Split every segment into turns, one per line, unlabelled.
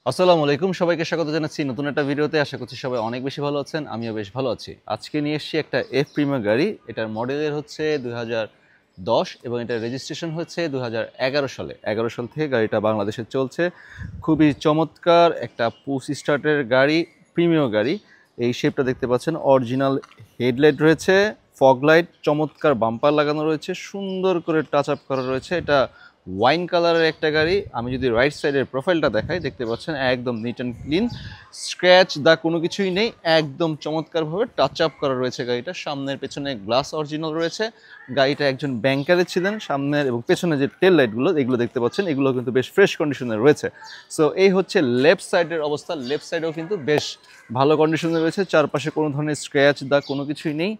আসসালামু আলাইকুম, সবাইকে স্বাগত জানাচ্ছি নতুন একটা ভিডিওতে। আশা করছি সবাই অনেক বেশি ভালো আছেন, আমিও বেশ ভালো আছি। আজকে নিয়ে এসেছি একটা এফ প্রিমিয়ার গাড়ি। এটার মডেলের হচ্ছে 2010 এবং এটার রেজিস্ট্রেশন হচ্ছে 2011 সালে। 11 সাল থেকে গাড়িটা বাংলাদেশে চলছে। খুবই চমৎকার একটা পুশ স্টার্টের গাড়ি, প্রিমিয়ার গাড়ি। এই শেপটা দেখতে পাচ্ছেন, অরিজিনাল হেডলাইট রয়েছে, ফগ লাইট, চমৎকার বাম্পার লাগানো রয়েছে, সুন্দর করে টাচ আপ করা রয়েছে। এটা ওয়াইন কালারের একটা গাড়ি। আমি যদি রাইট সাইডের প্রোফাইলটা দেখাই, দেখতে পাচ্ছেন একদম নিট অ্যান্ড ক্লিন, স্ক্র্যাচ দা কোনো কিছুই নেই, একদম চমৎকারভাবে টাচ আপ করা রয়েছে গাড়িটা। সামনের পেছনে গ্লাস অরিজিনাল রয়েছে। গাড়িটা একজন ব্যাংকারে ছিলেন। সামনের এবং পেছনে যে টেল লাইটগুলো এগুলো দেখতে পাচ্ছেন, এগুলো কিন্তু বেশ ফ্রেশ কন্ডিশনে রয়েছে। সো এই হচ্ছে লেফট সাইডের অবস্থা। লেফট সাইডেও কিন্তু বেশ ভালো কন্ডিশনে রয়েছে, চারপাশে কোনো ধরনের স্ক্র্যাচ দা কোনো কিছুই নেই।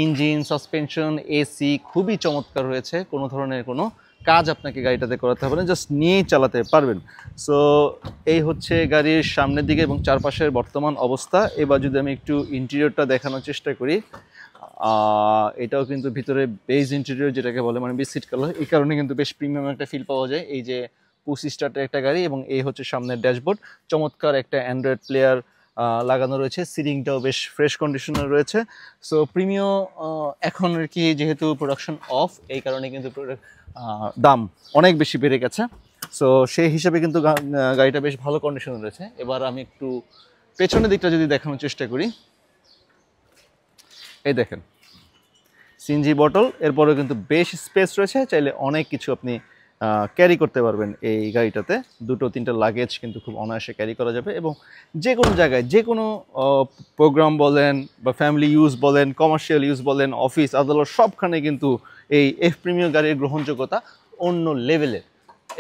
ইঞ্জিন, সাসপেনশন, এসি খুবই চমৎকার রয়েছে। কোনো ধরনের কোনো কাজ আপনাকে গাড়িটাতে করাতে হবে না, জাস্ট নিয়েই চালাতে পারবেন। সো এই হচ্ছে গাড়ির সামনের দিকে এবং চারপাশের বর্তমান অবস্থা। এবার যদি আমি একটু ইন্টেরিয়রটা দেখানোর চেষ্টা করি, এটাও কিন্তু ভিতরে বেজ ইন্টেরিয়র যেটাকে বলে, মানে বিস্কিট কালার। এই কারণে কিন্তু বেশ প্রিমিয়াম একটা ফিল পাওয়া যায়। এই যে পুশ স্টার্টের একটা গাড়ি এবং এই হচ্ছে সামনের ড্যাশবোর্ড। চমৎকার একটা অ্যান্ড্রয়েড প্লেয়ার লাগানো রয়েছে। সিলিংটাও বেশ ফ্রেশ কন্ডিশনে রয়েছে। সো প্রিমিয়াম এখন আর কি, যেহেতু প্রোডাকশন অফ, এই কারণে কিন্তু দাম অনেক বেশি বেড়ে গেছে। সো সেই হিসাবে কিন্তু গাড়িটা বেশ ভালো কন্ডিশনে রয়েছে। এবার আমি একটু পেছনের দিকটা যদি দেখানোর চেষ্টা করি, এই দেখেন সিএনজি বটল, এরপরেও কিন্তু বেশ স্পেস রয়েছে। চাইলে অনেক কিছু আপনি ক্যারি করতে পারবেন এই গাড়িটাতে। দুটো তিনটা লাগেজ কিন্তু খুব অনায়াসে ক্যারি করা যাবে এবং যে কোনো জায়গায়, যে কোনো প্রোগ্রাম বলেন বা ফ্যামিলি ইউজ বলেন, কমার্শিয়াল ইউজ বলেন, অফিস আদালত, সবখানে কিন্তু এই এফ প্রিমিয়ার গাড়ির গ্রহণযোগ্যতা অন্য লেভেলের।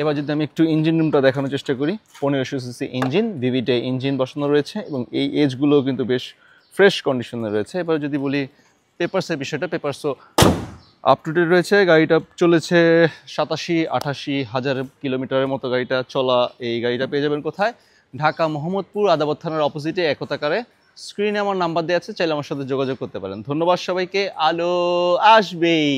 এবার যদি আমি একটু ইঞ্জিন রুমটা দেখানোর চেষ্টা করি, 1500 সিসি ইঞ্জিন, ভিভিটে ইঞ্জিন বসানো রয়েছে এবং এই এজগুলো কিন্তু বেশ ফ্রেশ কন্ডিশনে রয়েছে। এবার যদি বলি পেপারসের বিষয়টা, পেপারসও আপ টু ডেট রয়েছে। গাড়িটা চলেছে 87-88 হাজার কিলোমিটারের মতো গাড়িটা চলা। এই গাড়িটা পেয়ে যাবেন কোথায়? ঢাকা মোহাম্মদপুর আদাবর থানার অপোজিটে একতাকারে। স্ক্রিনে আমার নাম্বার দেওয়া আছে, চাইলে আমার সাথে যোগাযোগ করতে পারেন। ধন্যবাদ সবাইকে। আলো আসবেই।